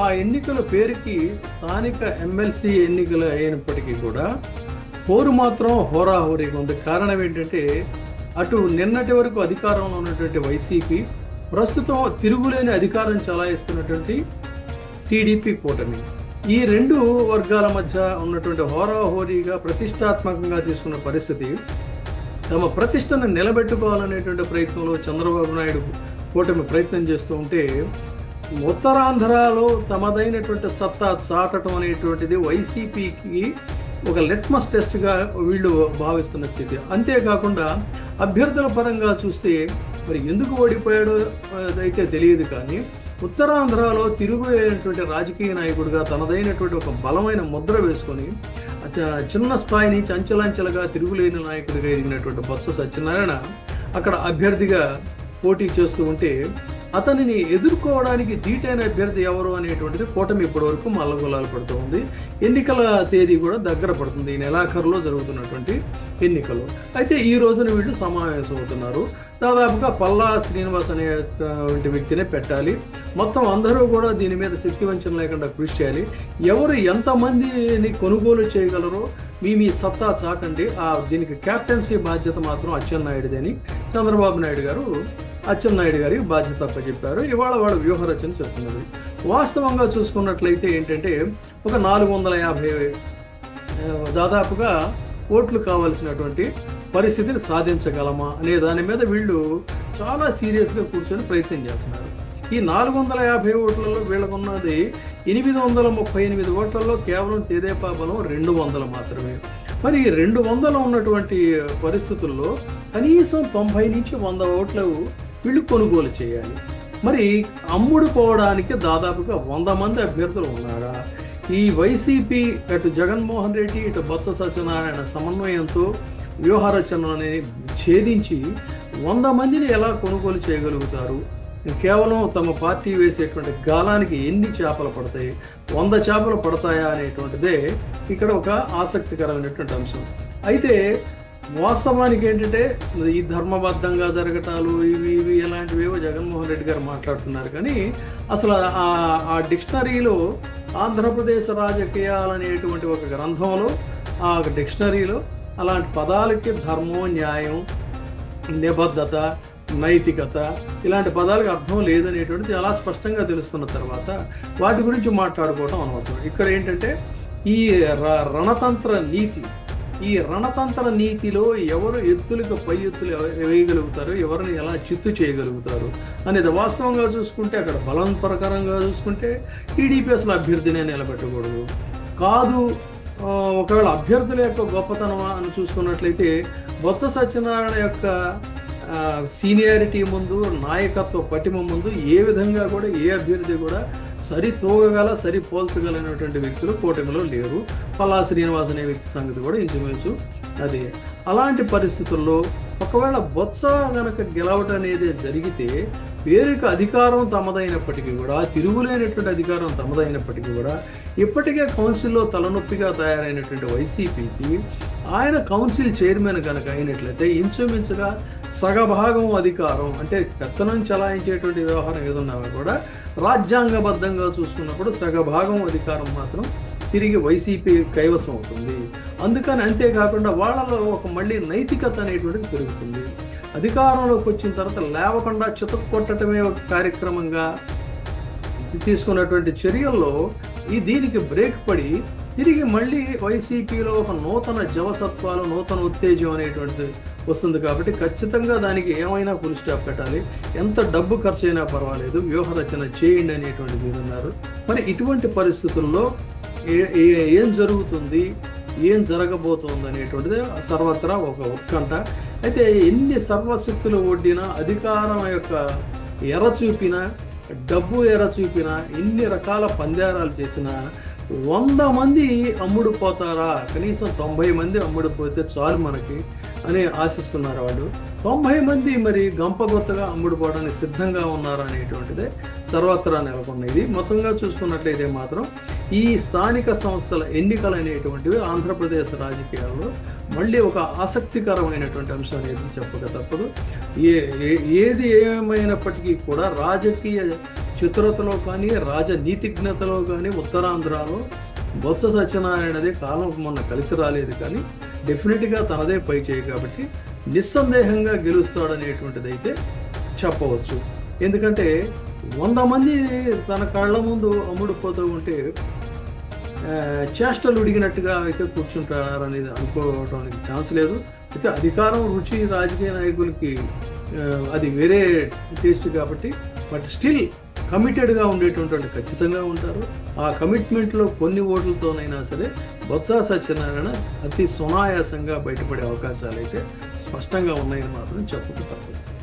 ఆ ఎన్నికల పేరుకి స్థానిక ఎమ్మెల్సీ ఎన్నికలు అయినప్పటికీ కూడా పోరు మాత్రం హోరాహోరీగా ఉంది. కారణం ఏంటంటే అటు నిన్నటి వరకు అధికారంలో ఉన్నటువంటి వైసీపీ, ప్రస్తుతం తిరుగులేని అధికారం చలాయిస్తున్నటువంటి టీడీపీ కూటమి, ఈ రెండు వర్గాల మధ్య ఉన్నటువంటి హోరాహోరీగా ప్రతిష్టాత్మకంగా తీసుకున్న పరిస్థితి తమ ప్రతిష్టను నిలబెట్టుకోవాలనేటువంటి ప్రయత్నంలో చంద్రబాబు నాయుడు కూటమి ప్రయత్నం చేస్తూ ఉంటే, ఉత్తరాంధ్రలో తమదైనటువంటి సత్తా చాటడం అనేటువంటిది వైసీపీకి ఒక లిట్మస్ టెస్ట్గా వీళ్ళు భావిస్తున్న స్థితి. అంతేకాకుండా అభ్యర్థుల పరంగా చూస్తే మరి ఎందుకు ఓడిపోయాడో అయితే తెలియదు, కానీ ఉత్తరాంధ్రలో తిరుగులేనటువంటి రాజకీయ నాయకుడిగా తనదైనటువంటి ఒక బలమైన ముద్ర వేసుకొని చిన్న స్థాయి నుంచి అంచెలంచెలుగా తిరుగులేని నాయకుడిగా ఎదిగినటువంటి బొత్స సత్యనారాయణ అక్కడ అభ్యర్థిగా పోటీ చేస్తూ ఉంటే, అతనిని ఎదుర్కోవడానికి ధీటైన అభ్యర్థి ఎవరు అనేటువంటిది కూటమి ఇప్పటివరకు మల్లగొల్లాలు పడుతూ ఉంది. ఎన్నికల తేదీ కూడా దగ్గర పడుతుంది, ఈ నెలాఖరులో జరుగుతున్నటువంటి ఎన్నికలు. అయితే ఈ రోజున వీళ్ళు సమావేశం అవుతున్నారు. దాదాపుగా పల్లా శ్రీనివాస్ అనేటువంటి వ్యక్తినే పెట్టాలి, మొత్తం అందరూ కూడా దీని మీద శక్తివంచన లేకుండా కృషి చేయాలి, ఎవరు ఎంతమందిని కొనుగోలు చేయగలరో మీ సత్తా చాటండి, దీనికి క్యాప్టెన్సీ బాధ్యత మాత్రం అచ్చెన్నాయుడిది అని చంద్రబాబు నాయుడు గారు అచ్చెన్నాయుడు గారికి బాధ్యత అప్పచెప్పారు. ఇవాళ వాళ్ళు వ్యూహరచన చేస్తున్నది. వాస్తవంగా చూసుకున్నట్లయితే ఏంటంటే ఒక 450 దాదాపుగా ఓట్లు కావాల్సినటువంటి పరిస్థితిని సాధించగలమా అనే దాని మీద వీళ్ళు చాలా సీరియస్గా కూర్చొని ప్రయత్నం చేస్తున్నారు. ఈ 450 ఓట్లలో వీళ్ళకున్నది 838 ఓట్లలో కేవలం తెదేపా బలం 200 మాత్రమే. మరి 200 ఉన్నటువంటి పరిస్థితుల్లో కనీసం 90 నుంచి 100 ఓట్లు వీళ్ళు కొనుగోలు చేయాలి. మరి అమ్ముడు పోవడానికి దాదాపుగా 100 మంది అభ్యర్థులు ఉన్నారా? ఈ వైసీపీ అటు జగన్మోహన్ రెడ్డి ఇటు బొత్స సత్యనారాయణ సమన్వయంతో వ్యూహరచనని ఛేదించి 100 మందిని ఎలా కొనుగోలు చేయగలుగుతారు? కేవలం తమ పార్టీ వేసేటువంటి గాలానికి ఎన్ని చేపలు పడతాయి, 100 చేపలు పడతాయా అనేటువంటిదే ఇక్కడ ఒక ఆసక్తికరమైనటువంటి అంశం. అయితే వాస్తవానికి ఏంటంటే ఈ ధర్మబద్ధంగా జరగటాలు ఇవి ఇలాంటివేవో జగన్మోహన్ రెడ్డి గారు మాట్లాడుతున్నారు, కానీ అసలు ఆ డిక్షనరీలో ఆంధ్రప్రదేశ్ రాజకీయాలు అనేటువంటి ఒక గ్రంథంలో ఆ డిక్షనరీలో అలాంటి పదాలకి ధర్మం, న్యాయం, నిబద్ధత, నైతికత ఇలాంటి పదాలకు అర్థం లేదనేటువంటిది చాలా స్పష్టంగా తెలుస్తున్న తర్వాత వాటి గురించి మాట్లాడుకోవటం అనవసరం. ఇక్కడ ఏంటంటే ఈ రణతంత్ర నీతి, ఈ రణతంత్ర నీతిలో ఎవరు ఎత్తులకు పై ఎత్తులు వేయగలుగుతారు, ఎవరిని ఎలా చిత్తు చేయగలుగుతారు అనేది వాస్తవంగా చూసుకుంటే అక్కడ బలం ప్రకారంగా చూసుకుంటే టీడీపీ అసలు అభ్యర్థినే నిలబెట్టకూడదు కాదు. ఒకవేళ అభ్యర్థుల యొక్క గొప్పతనం అని చూసుకున్నట్లయితే బొత్స సత్యనారాయణ యొక్క సీనియారిటీ ముందు, నాయకత్వ పటిమ ముందు ఏ విధంగా కూడా ఏ అభ్యర్థి కూడా సరి పోల్చగలిగినటువంటి వ్యక్తులు కూటమిలో లేరు. పల్లా శ్రీనివాస్ అనే వ్యక్తి సంగతి కూడా ఇంచుమించు అదే. అలాంటి పరిస్థితుల్లో ఒకవేళ బొత్స గనక గెలవటం అనేది జరిగితే పేరుకు అధికారం తమదైనప్పటికీ కూడా, తిరుగులేనటువంటి అధికారం తమదైనప్పటికీ కూడా, ఇప్పటికే కౌన్సిల్లో తలనొప్పిగా తయారైనటువంటి వైసీపీకి ఆయన కౌన్సిల్ చైర్మన్ కనుక అయినట్లయితే ఇంచుమించుగా సగభాగం అధికారం, అంటే పెత్తనం చలాయించేటువంటి వ్యవహారం ఏదున్నా కూడా రాజ్యాంగబద్ధంగా చూసుకున్నప్పుడు సగభాగం అధికారం మాత్రం తిరిగి వైసీపీ కైవసం అవుతుంది. అందుకని అంతేకాకుండా వాళ్ళలో ఒక మళ్ళీ నైతికత అనేటువంటిది పెరుగుతుంది. అధికారంలోకి వచ్చిన తర్వాత లేవకుండా చితక్కొట్టడమే ఒక కార్యక్రమంగా తీసుకున్నటువంటి చర్యల్లో దీనికి బ్రేక్ పడి తిరిగి మళ్ళీ వైసీపీలో ఒక నూతన జవసత్వాలు, నూతన ఉత్తేజం అనేటువంటిది వస్తుంది. కాబట్టి ఖచ్చితంగా దానికి ఏమైనా ఫుల్ స్టాప్ పెట్టాలి, ఎంత డబ్బు ఖర్చు అయినా పర్వాలేదు, వ్యూహరచన చేయండి అనేటువంటిది ఉన్నారు. మరి ఇటువంటి పరిస్థితుల్లో ఏం జరుగుతుంది, ఏం జరగబోతోంది అనేటువంటిది సర్వత్రా ఒక ఉత్కంఠ. అయితే ఎన్ని సర్వశక్తులు ఒడ్డినా, అధికారం యొక్క ఎర చూపినా, డబ్బు ఎర చూపినా, ఎన్ని రకాల పందేరాలు చేసినా 100 మంది అమ్ముడుపోతారా? కనీసం 90 మంది అమ్ముడుపోతే చాలు మనకి అని ఆశిస్తున్నారు వాళ్ళు. 90 మంది మరి గంపగొత్తగా అమ్ముడుపోవడానికి సిద్ధంగా ఉన్నారు అనేటువంటిదే సర్వత్రా నెలకొన్నది. మొత్తంగా చూసుకున్నట్లయితే మాత్రం ఈ స్థానిక సంస్థల ఎన్నికలు అనేటువంటివి ఆంధ్రప్రదేశ్ రాజకీయాల్లో మళ్ళీ ఒక ఆసక్తికరమైనటువంటి అంశం అనేది చెప్పక తప్పదు. ఏది ఏమైనప్పటికీ కూడా రాజకీయ చతురతలో కానీ రాజనీతిజ్ఞతలో కానీ ఉత్తరాంధ్రలో బొత్స సత్యనారాయణదే కాలం మొన్న కలిసి రాలేదు, కానీ డెఫినెట్గా తనదే పై చేయి కాబట్టి నిస్సందేహంగా గెలుస్తాడనేటువంటిది అయితే చెప్పవచ్చు. ఎందుకంటే 100 మంది తన కళ్ళ ముందు అమ్ముడుపోతూ ఉంటే చేష్టలు ఉడిగినట్టుగా అయితే కూర్చుంటారనేది అనుకోవడానికి ఛాన్స్ లేదు. అయితే అధికారం రుచి రాజకీయ నాయకులకి అది వేరే టేస్ట్ కాబట్టి, బట్ స్టిల్ కమిటెడ్గా ఉండేటువంటి వాళ్ళు ఖచ్చితంగా ఉంటారు. ఆ కమిట్మెంట్లో కొన్ని ఓట్లతోనైనా సరే బొత్స సత్యనారాయణ అతి సునాయాసంగా బయటపడే అవకాశాలు అయితే స్పష్టంగా ఉన్నాయని మాత్రం చెప్పక తప్పదు.